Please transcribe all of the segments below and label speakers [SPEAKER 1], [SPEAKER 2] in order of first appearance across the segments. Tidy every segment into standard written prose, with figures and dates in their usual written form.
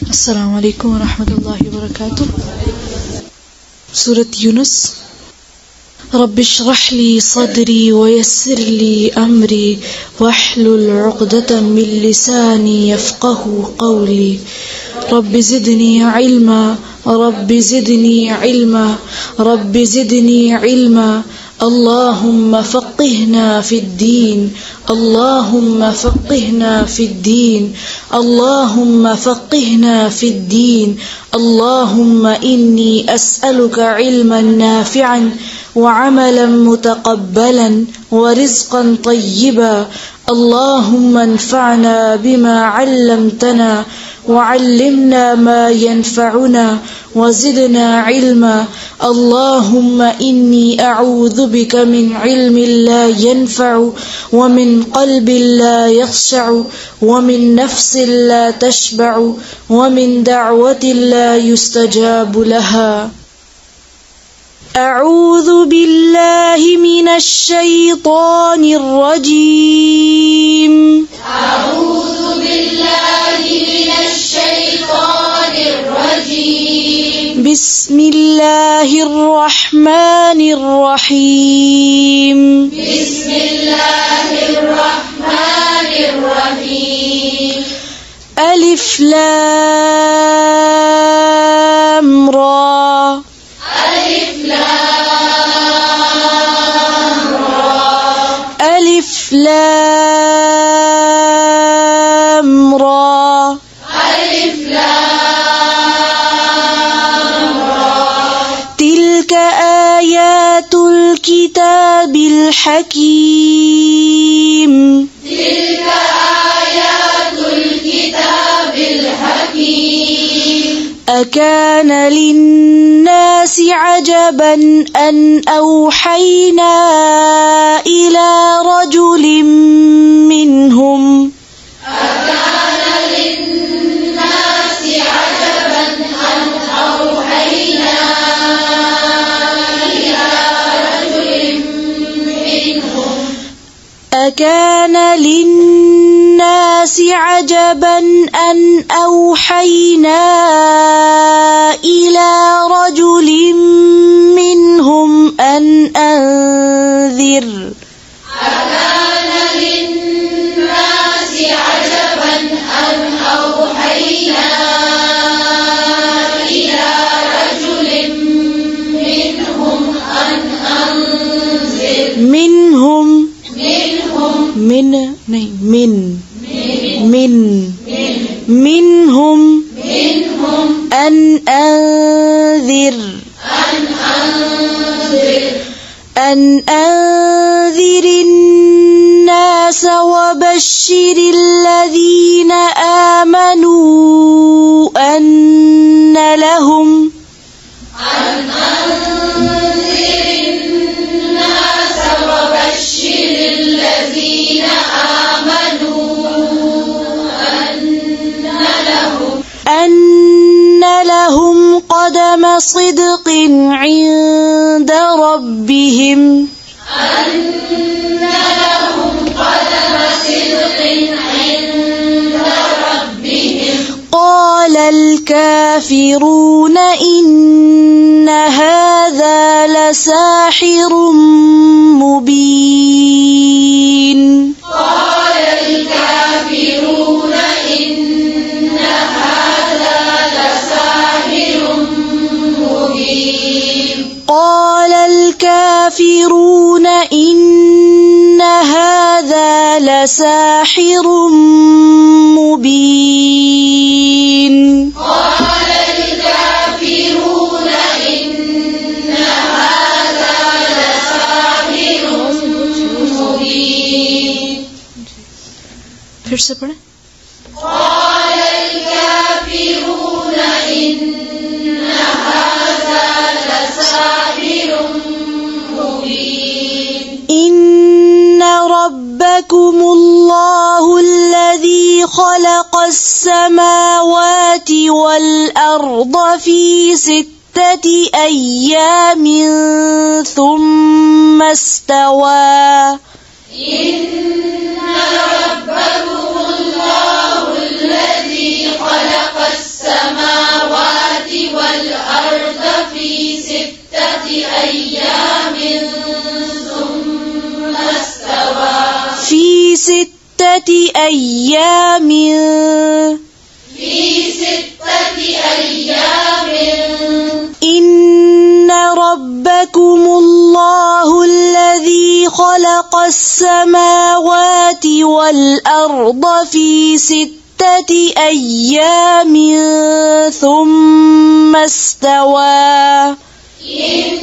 [SPEAKER 1] السلام عليكم ورحمة الله وبركاته. سورة يونس. رب اشرح لي صدري ويسر لي أمري واحلل عقدة من لساني يفقه قولي. رب زدني علما رب زدني علما رب زدني علما. اللهم فقهنا في الدين اللهم فقهنا في الدين اللهم فقهنا في الدين. اللهم إني أسألك علما نافعا وعملا متقبلا ورزقا طيبا. اللهم انفعنا بما علمتنا وعلمنا ما ينفعنا وزدنا علما. اللهم إني أعوذ بك من علم لا ينفع ومن قلب لا يخشع ومن نفس لا تشبع ومن دعوة لا يستجاب لها. أعوذ بالله من الشيطان الرجيم.
[SPEAKER 2] أعوذ بالله من الشيطان الرجيم.
[SPEAKER 1] بسم الله الرحمن الرحيم.
[SPEAKER 2] بسم الله الرحمن الرحيم.
[SPEAKER 1] ألف لام را.
[SPEAKER 2] ألف لام را.
[SPEAKER 1] ألف لام را.
[SPEAKER 2] ألف لام را.
[SPEAKER 1] تلك آيات الكتاب الحكيم.
[SPEAKER 2] تلك آيات الكتاب الحكيم.
[SPEAKER 1] أكان للناس عجبا أن أوحينا إلى رجل منهم.
[SPEAKER 2] أكان للناس عجبا أن أوحينا إلى رجل منهم.
[SPEAKER 1] أكان للناس عجبا أن أوحينا إلى رجل منهم أن أنذر.
[SPEAKER 2] أكان للناس عجبا أن أوحينا إلى رجل منهم أن أنذر.
[SPEAKER 1] منهم
[SPEAKER 2] منهم
[SPEAKER 1] منهم أن أنذر الناس وبشر الذين آمنوا أن لهم
[SPEAKER 2] الناس وبشر الذين آمنوا
[SPEAKER 1] أن لهم قدم صدق عند ربهم.
[SPEAKER 2] أن لهم قدم صدق عند ربهم.
[SPEAKER 1] قال الكافرون إن هذا لساحر مبين.
[SPEAKER 2] قال الكافرون إن هذا لساحر مبين.
[SPEAKER 1] قال الكافرون إن هذا لساحر مبين.
[SPEAKER 2] قال الكافرون إن هذا لساحر مبين.
[SPEAKER 1] फिर से पढ़ें.
[SPEAKER 2] قال الكافرون إن هذا لساحر مبين.
[SPEAKER 1] إن ربكم الله الذي خلق السماوات والأرض في 6 أيام ثم استوى.
[SPEAKER 2] إن ربكم الله الذي خلق السماوات
[SPEAKER 1] أيام إن ربكم الله الذي خلق السماوات والأرض في 6 أيام ثم استوى
[SPEAKER 2] إن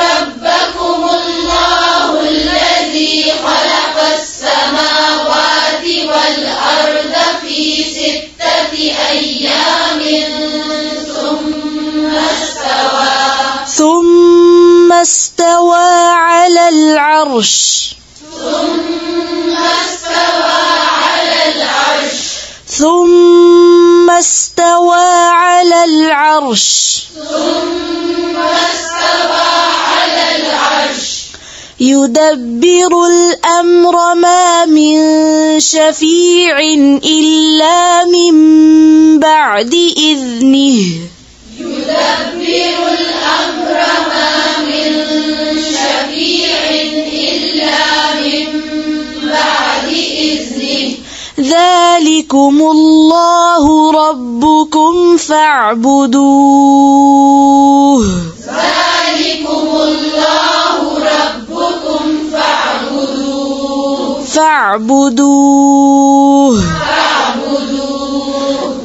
[SPEAKER 2] ربكم الله الذي خلق السماوات والأرض في 6 أيام
[SPEAKER 1] ثم استوى على العرش يدبر الأمر ما من شفيع إلا من بعد إذنه ذلكم الله ربكم فاعبدوه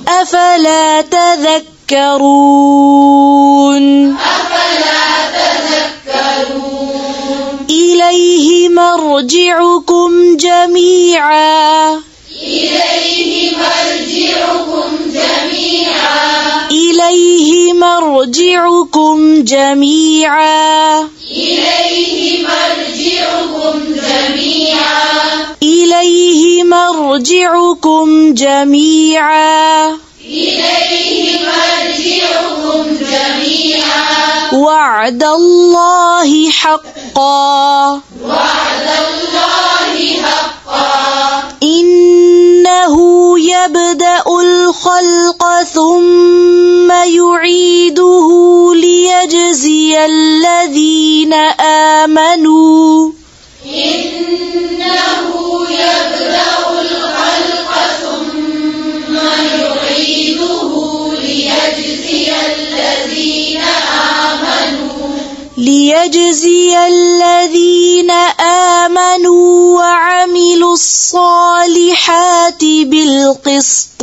[SPEAKER 1] أفلا تذكرون إليه مرجعكم جميعا وعد الله حقا إنه يبدأ الخلق ثم يعيده ليجزي الذين آمنوا وعملوا الصالحات بالقسط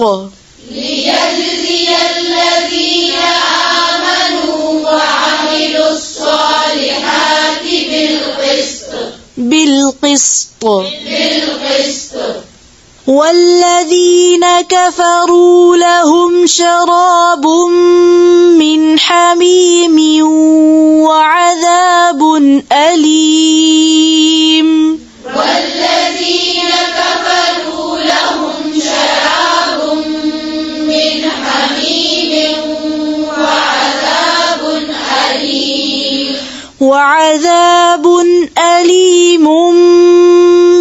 [SPEAKER 1] والذين كفروا لهم شراب من حميم وعذاب أليم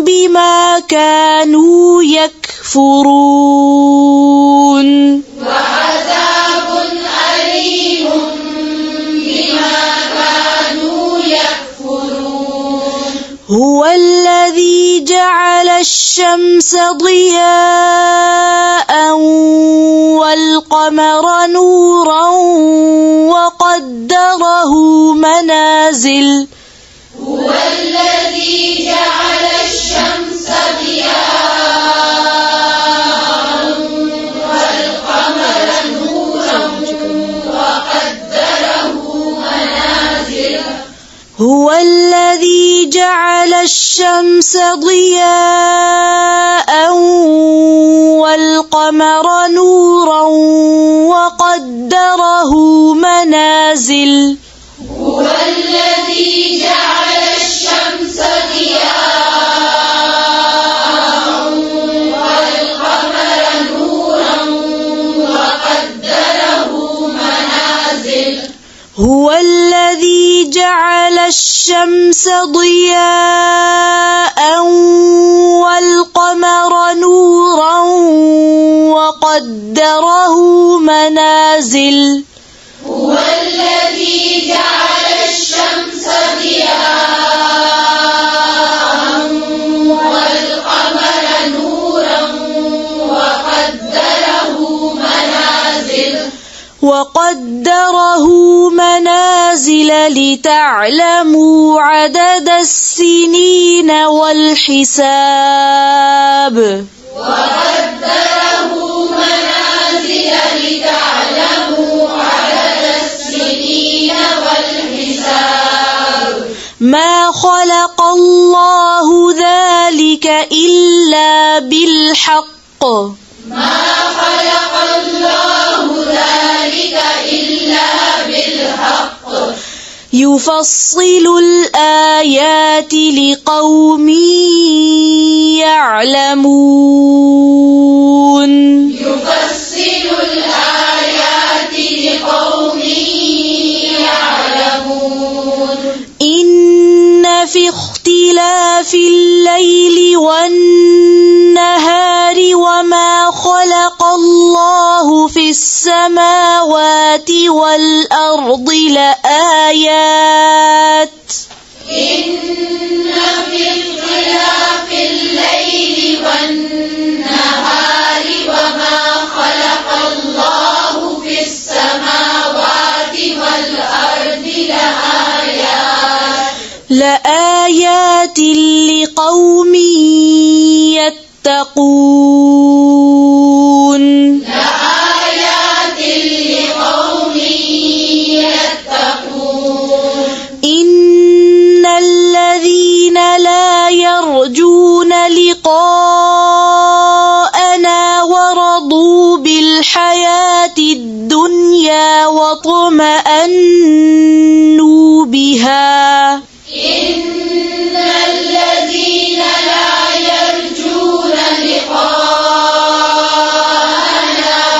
[SPEAKER 1] بما كانوا يكفرون هو الذي جعل الشمس ضياء والقمر نورا وقدره منازل هو الذي جعل الشمس ضياء والقمر نورا وقدره منازل هو الذي جعل الشمس ضياء والقمر نورا وقدره منازل وقدره منازل لتعلموا عدد السنين والحساب
[SPEAKER 2] وقدره منازل لتعلموا عدد السنين والحساب
[SPEAKER 1] ما خلق الله ذلك إلا بالحق
[SPEAKER 2] ما خلق الله ذلك إلا بالحق
[SPEAKER 1] يفصل الآيات لقوم يعلمون
[SPEAKER 2] يفصل الآيات لقوم يعلمون
[SPEAKER 1] إن في اختلاف الليل والنهار وما خلق الله في السماوات والأرض لآيات
[SPEAKER 2] إن في اختلاف الليل والنهار وما خلق الله في السماوات والأرض
[SPEAKER 1] لآيات لقوم يتقون
[SPEAKER 2] لآيات لقوم يتقون
[SPEAKER 1] إن الذين لا يرجون لقاءنا ورضوا بالحياة الدنيا واطمأنوا بها
[SPEAKER 2] إن الذين لا يرجون لقاءنا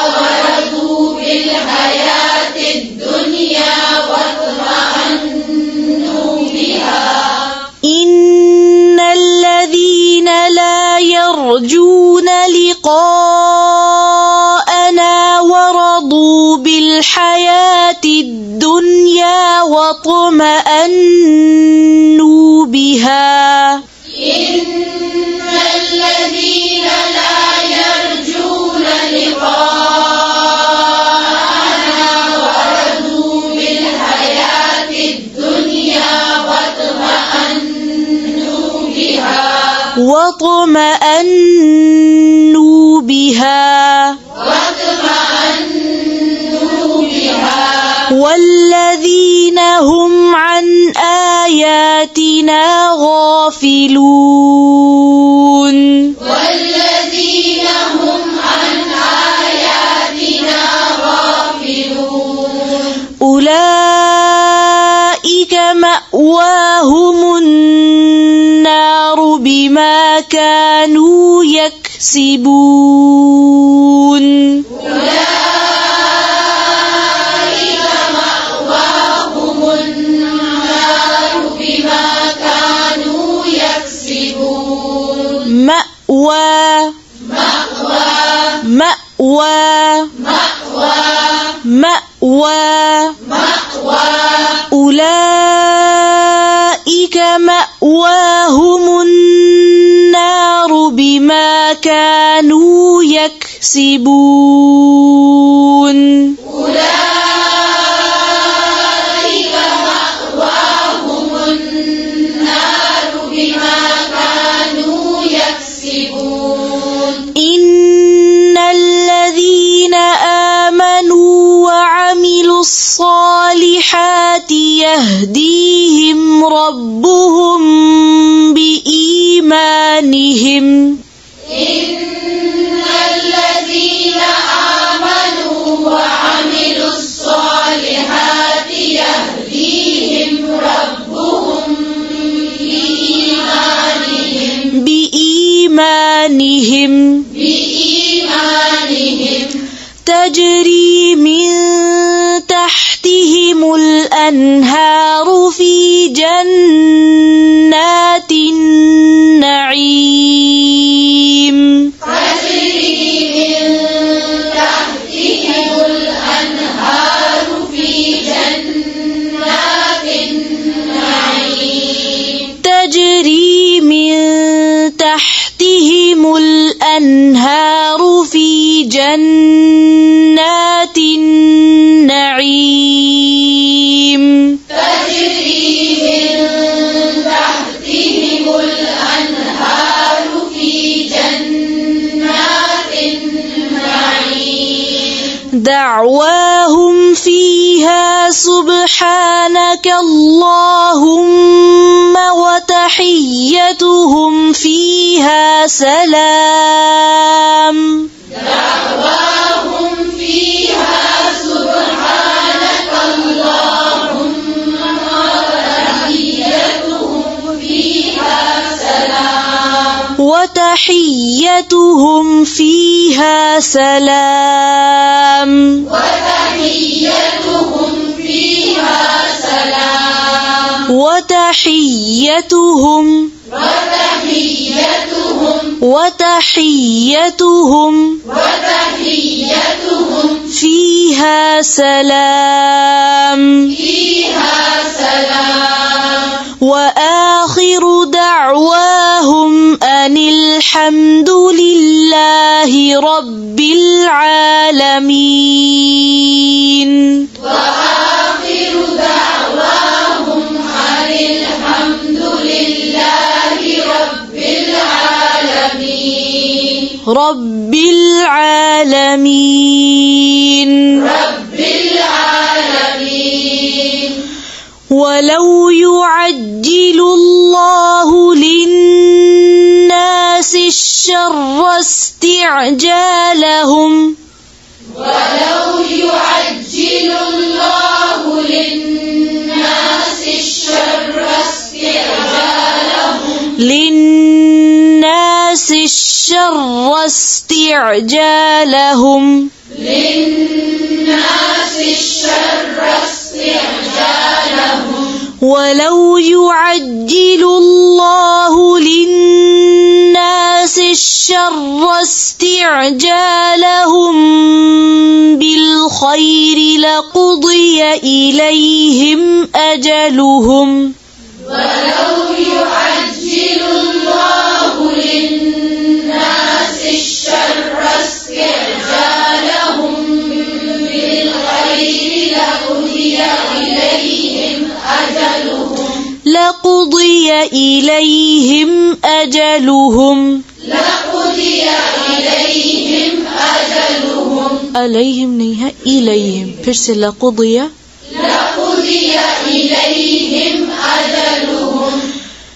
[SPEAKER 2] ورضوا بالحياة الدنيا واطمأنوا بها
[SPEAKER 1] إن الذين لا يرجون لقاءنا ورضوا بالحياة الدنيا واطمأنوا بها
[SPEAKER 2] إن الذين لا يرجون لقاءنا ورضوا بالحياة الدنيا
[SPEAKER 1] واطمأنوا بها والذين هم عن آياتنا غافلون
[SPEAKER 2] والذين هم عن آياتنا غافلون
[SPEAKER 1] أولئك مأواهم النار بما كانوا يكسبون
[SPEAKER 2] أولئك مأواهم النار بما كانوا يكسبون
[SPEAKER 1] مأوى أولئك مأواهم النار بما كانوا يكسبون
[SPEAKER 2] أولئك مأواهم النار بما كانوا يكسبون
[SPEAKER 1] إن الذين آمنوا وعملوا الصالحات يهديهم ربهم بإيمانهم
[SPEAKER 2] إن الذين آمنوا وعملوا الصالحات يهديهم ربهم
[SPEAKER 1] بإيمانهم تجري من تحتهم الأنهار في جنات النعيم
[SPEAKER 2] تجري من تحتهم الأنهار في جنات النعيم
[SPEAKER 1] تجري من تحتهم الأنهار في جنات النعيم دعواهم فيها سبحانك اللهم وتحيتهم فيها سلام
[SPEAKER 2] دعواهم فيها سبحانك اللهم وتحيتهم فيها سلام
[SPEAKER 1] وتحيتهم فيها سلام
[SPEAKER 2] وتحيتهم فيها سلام
[SPEAKER 1] وتحيتهم فيها سلام وآخر دعواهم أن الحمد لله رب العالمين
[SPEAKER 2] وآخر دعواهم أن الحمد لله رب العالمين
[SPEAKER 1] رب العالمين ولو يعجل الله للناس الشر استعجالهم ولو يعجل الله للناس الشر استعجالهم بالخير لقضي إليهم أجلهم لقضي إليهم أجلهم عليهم नहीं है إليهم फिर से لقضي
[SPEAKER 2] إليهم أجلهم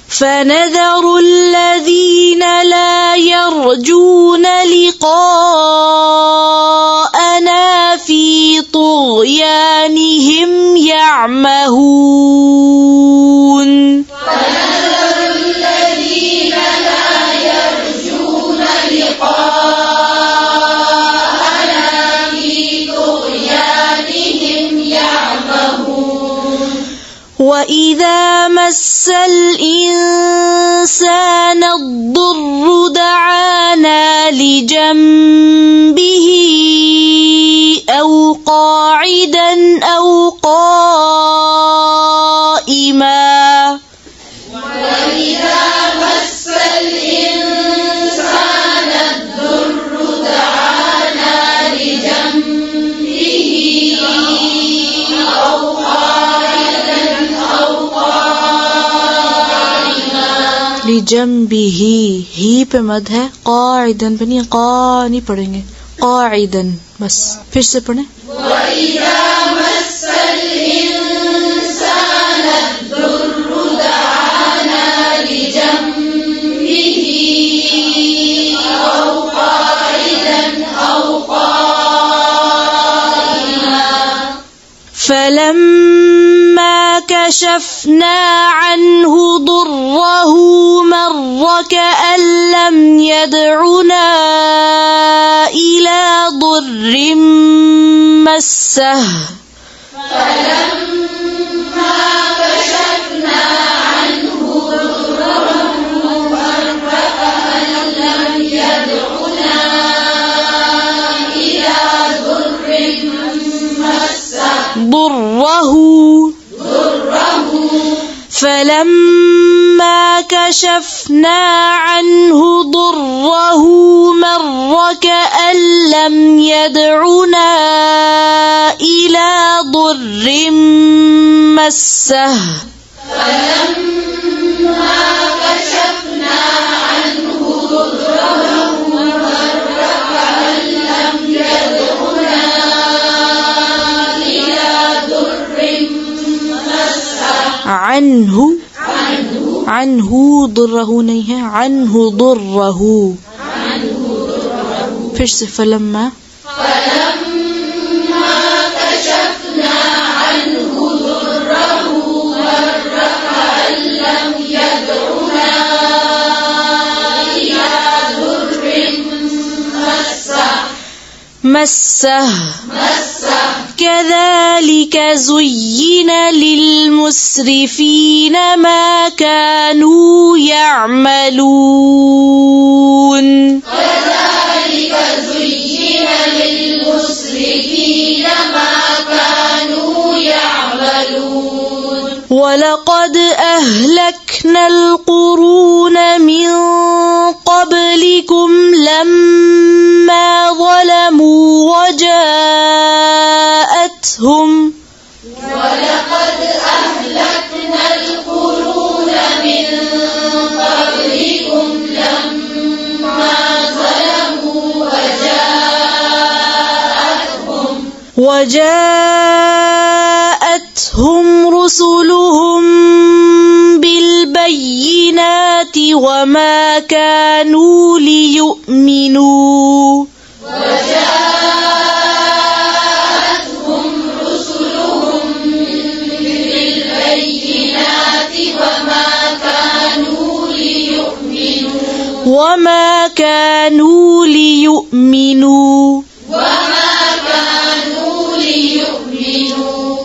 [SPEAKER 1] فنذر الذين لا يرجون لقاءنا في طغيانهم يعمهون
[SPEAKER 2] الذين لا يرجون لقاءنا في طغيانهم يعمهون
[SPEAKER 1] وإذا مس الإنسان الضر دعانا لجنبه أو قاعدا أو قائما
[SPEAKER 2] وإذا مس الإنسان الضر دعانا لجنبه أو قاعدا أو قائما
[SPEAKER 1] لجنبه ही पे मद है قاعدا पे नहीं قا नहीं पढ़ेंगे قاعدا बस फिर से पढ़ें
[SPEAKER 2] وإذا مس الإنسان الضر دعانا لجنبه أو قاعدا أو قائما
[SPEAKER 1] فلما كشفنا عنه ضره مر كأن لم يدعنا إلى ضر مسه
[SPEAKER 2] فلما كشفنا عنه ضره مر كأن لم يدعنا إلى ضر مسه
[SPEAKER 1] فلما كشفنا عنه ضره مر كأن لم يدعنا إلى ضر مسه
[SPEAKER 2] فلما كشفنا عنه ضره مر كأن لم يدعنا
[SPEAKER 1] عنه ضره नहीं है عنه ضره फिर से फलम्मा
[SPEAKER 2] كشفنا عنه ضره مر كأن لم يدعنا إلى ضر مسه
[SPEAKER 1] كذلك زين للمسرفين ما كانوا يعملون
[SPEAKER 2] كذلك زين للمسرفين ما كانوا يعملون
[SPEAKER 1] ولقد أهلكنا القرون من قبلكم لما ظلموا
[SPEAKER 2] ولقد أهلكنا القرون من قبلكم لما ظلموا
[SPEAKER 1] وجاءتهم رسلهم بالبينات وما كانوا ليؤمنوا وما كانوا ليؤمنوا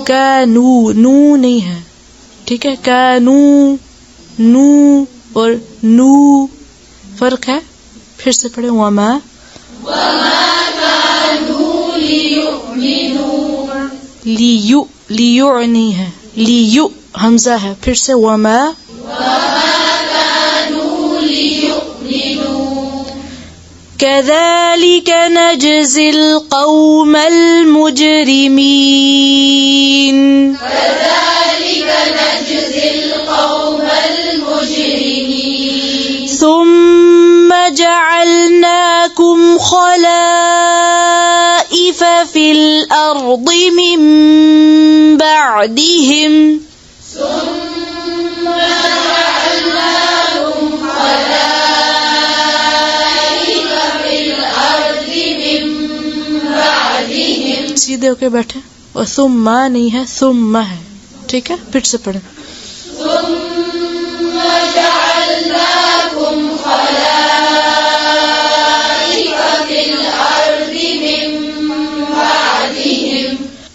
[SPEAKER 1] كانوا नू नहीं है ठीक है कानू नू और नू फर्क है फिर से पढ़े वमा
[SPEAKER 2] كانوا ليؤمنوا
[SPEAKER 1] लियु लियु नहीं है लियु हमजा है फिर से वमा
[SPEAKER 2] كانوا ليؤمنوا
[SPEAKER 1] كذلك نجزي القوم المجرمين
[SPEAKER 2] كذلك نجزي القوم المجرمين
[SPEAKER 1] ثم جعلناكم خلائف في الأرض من بعدهم सीधे होके बैठे और सुम्मा नहीं है सुम्मा है ठीक है फिर से पढ़े
[SPEAKER 2] ثم جعلناكم خلائف في الأرض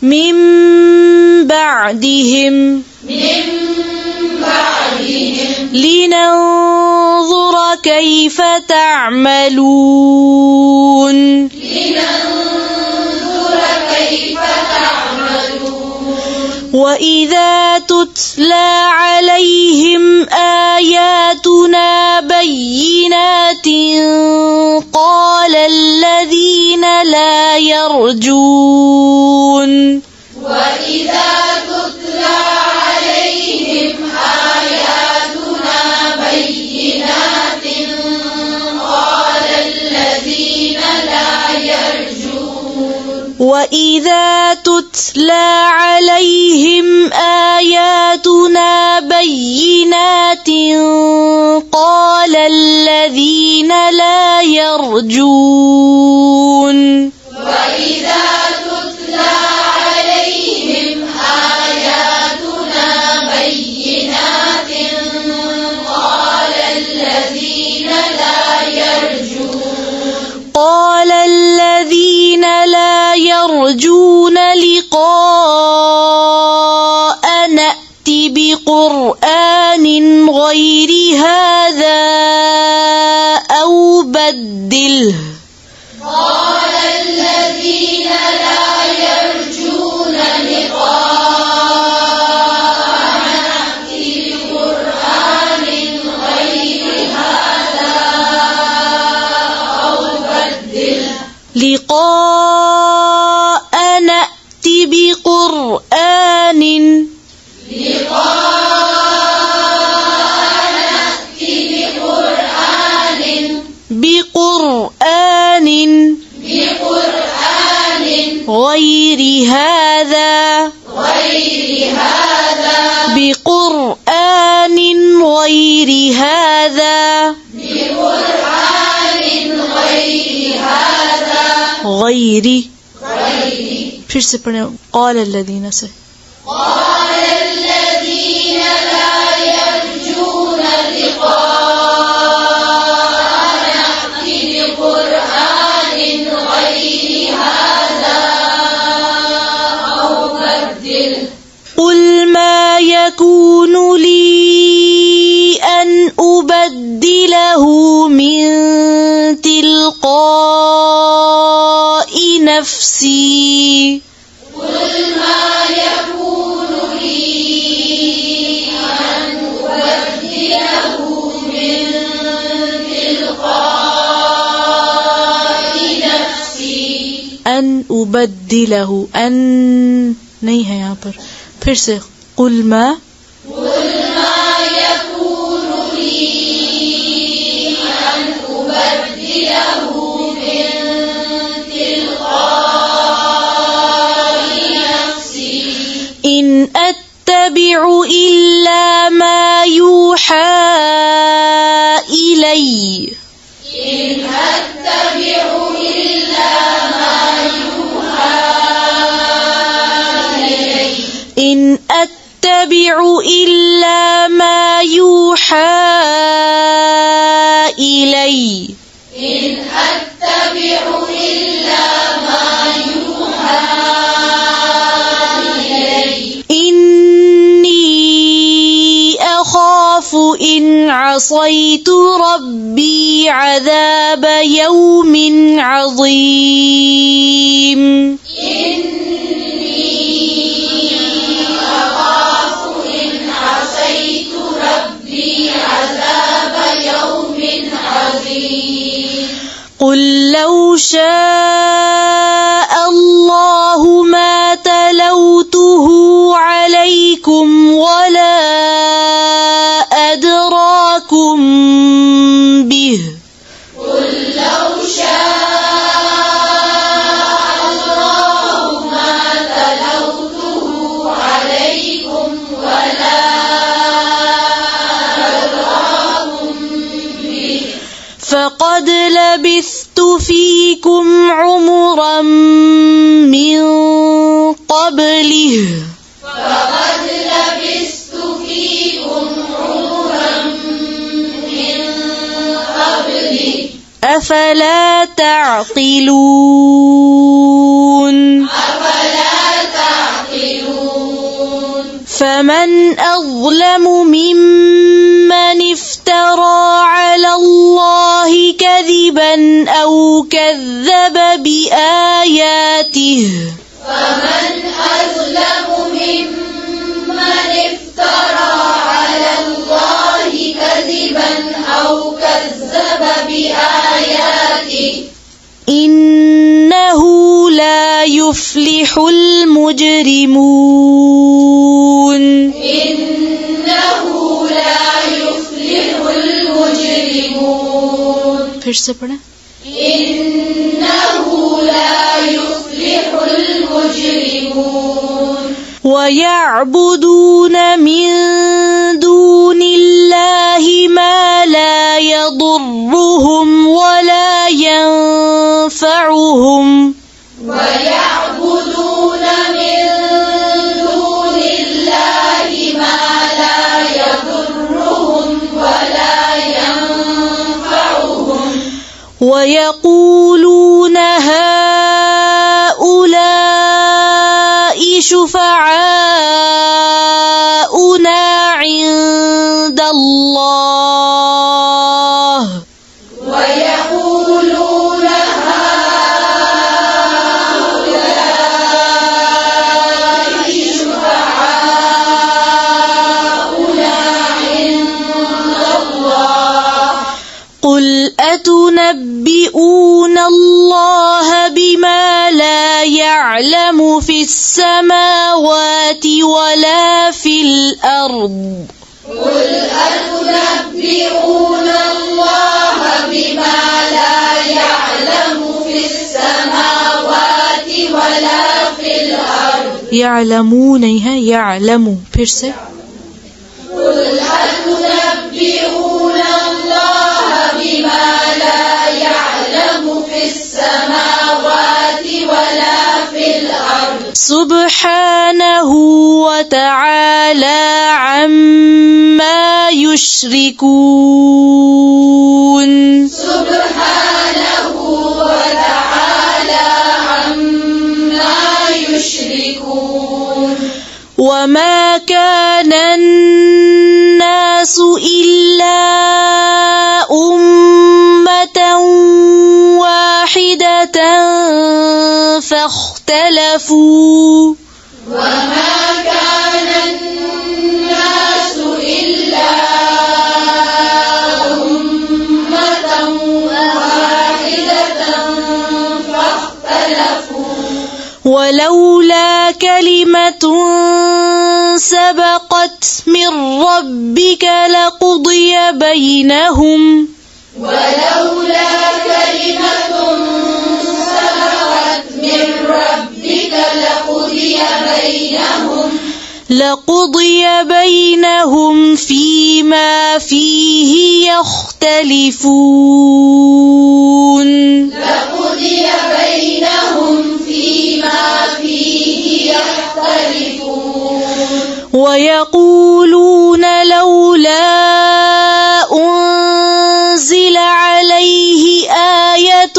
[SPEAKER 1] من بعدهم لننظر كيف تعملون وإذا تتلى عليهم آياتنا بينات قال الذين لا يرجون
[SPEAKER 2] وإذا تتلى عليهم آياتنا بينات قال الذين لا يرجون
[SPEAKER 1] وإذا تتلى عليهم آياتنا بينات قال الذين لا يرجون
[SPEAKER 2] وإذا تتلى عليهم آياتنا بينات قال الذين لا
[SPEAKER 1] يرجون لقاء نأت بقرآن غير هذا أو بدله
[SPEAKER 2] قال الذين لا يرجون لقاء نأت بقرآن غير هذا أو بدله
[SPEAKER 1] لقاء نأت بقرآن غير هذا गैरी फिर से पढ़े قال الذين से
[SPEAKER 2] قال الذين لا يرجون لقاءنا ائت بقرآن غير هذا أو بدله
[SPEAKER 1] قل ما يكون لي أن أبدله من تلقاء نفسي
[SPEAKER 2] قل ما يكون لي أن أبدله من تلقاء نفسي
[SPEAKER 1] أن أبدله أن नहीं है यहाँ पर फिर से قل ما
[SPEAKER 2] يكون لي أن أبدله من تلقاء نفسي
[SPEAKER 1] إن أتبع إلا ما يوحى إلي
[SPEAKER 2] إن أتبع إلا ما يوحى إلي
[SPEAKER 1] إن أتبع إلا ما يوحى إلي
[SPEAKER 2] إن أتبع إلا ما يوحى إلي
[SPEAKER 1] إني أخاف إن عصيت ربي عذاب يوم عظيم
[SPEAKER 2] إني أخاف إن عصيت ربي عذاب يوم عظيم
[SPEAKER 1] قل لو شاء الله ما تلوته عليكم ولا أدراكم به
[SPEAKER 2] قل لو شاء الله ما تلوته عليكم ولا أدراكم به
[SPEAKER 1] فقد لبثت فيكم عمرا من قبله
[SPEAKER 2] فقد لبثت فيكم عمرا من قبله
[SPEAKER 1] أفلا تعقلون
[SPEAKER 2] أفلا تعقلون
[SPEAKER 1] فمن أظلم ممن افترى على الله كذبا أو كذب بآياته
[SPEAKER 2] فمن أظلم ممن افترى على الله كذبا أو كذب بآياته
[SPEAKER 1] إنه لا يفلح المجرمون
[SPEAKER 2] إنه لا يفلح المجرمون
[SPEAKER 1] फिर से पढ़ें
[SPEAKER 2] إنه لا يفلح المجرمون
[SPEAKER 1] ويعبدون من دون الله ما لا يضرهم ولا ينفعهم
[SPEAKER 2] ويعبدون من دون الله ما لا يضرهم ولا ينفعهم
[SPEAKER 1] ويقولون هؤلاء شفعاؤنا عند الله
[SPEAKER 2] ويقولون هؤلاء شفعاؤنا عند الله
[SPEAKER 1] قل أتنبئون الله بما لا يعلم في السماوات ولا في الأرض
[SPEAKER 2] قل أتنبئون الله بما لا يعلم في السماوات ولا في الأرض
[SPEAKER 1] يعلمون है يعلم फिर से
[SPEAKER 2] قل أتنبئون الله بما لا يعلم في السماوات
[SPEAKER 1] سبحانه وتعالى عما يشركون
[SPEAKER 2] سبحانه وتعالى عما يشركون
[SPEAKER 1] وما كان الناس إلا أمة واحدة فاختلفوا
[SPEAKER 2] وما كان الناس إلا أمة واحدة فاختلفوا
[SPEAKER 1] ولولا كلمة سبقت من ربك لقضي بينهم
[SPEAKER 2] ولولا كلمة سبقت من ربك
[SPEAKER 1] لقضي بينهم فيما فيه يختلفون
[SPEAKER 2] لقضي بينهم فيما فيه يختلفون
[SPEAKER 1] ويقولون لولا أنزل عليه آية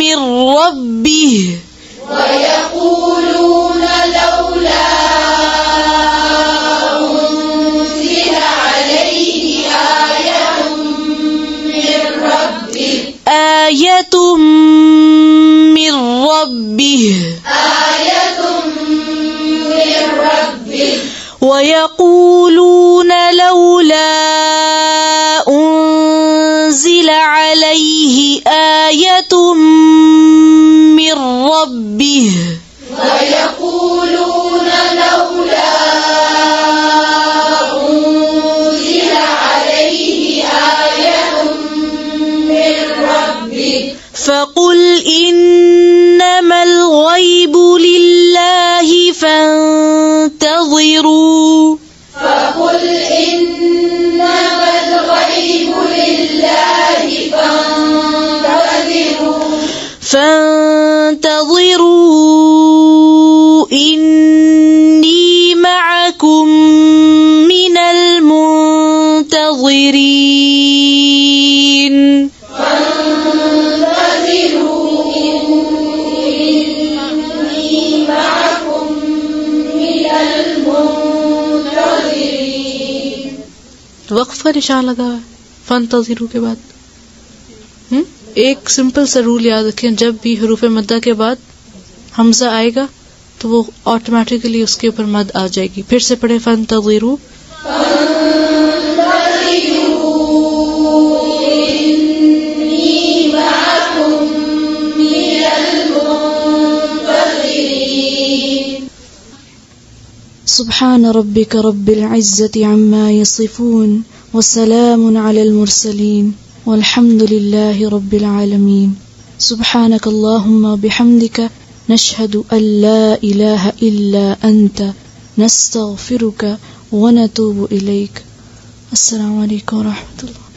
[SPEAKER 1] من ربه
[SPEAKER 2] ويقولون لولا أنزل عليه آية من ربه
[SPEAKER 1] آية من ربه ويقولون لولا أنزل عليه آية من ربه
[SPEAKER 2] ويقولون لولا أنزل عليه آية من ربه
[SPEAKER 1] فقل إنما الغيب لله فانتظروا
[SPEAKER 2] فقل إنما الغيب لله
[SPEAKER 1] فانتظروا إني معكم من المنتظرين
[SPEAKER 2] فانتظروا إني معكم من المنتظرين
[SPEAKER 1] वक्फ का निशान लगा हुआ है फंतज़िरू के बाद। एक सिंपल सा रूल याद रखें, जब भी हरूफ मद्दा के बाद हमजा आएगा तो वो ऑटोमेटिकली उसके ऊपर मद आ जाएगी। फिर से पढ़े फंतज़िरू سبحان ربك رب العزة عما يصفون وسلام على المرسلين والحمد لله رب العالمين سبحانك اللهم بحمدك نشهد أن لا إله إلا أنت نستغفرك ونتوب إليك. السلام عليكم ورحمة الله.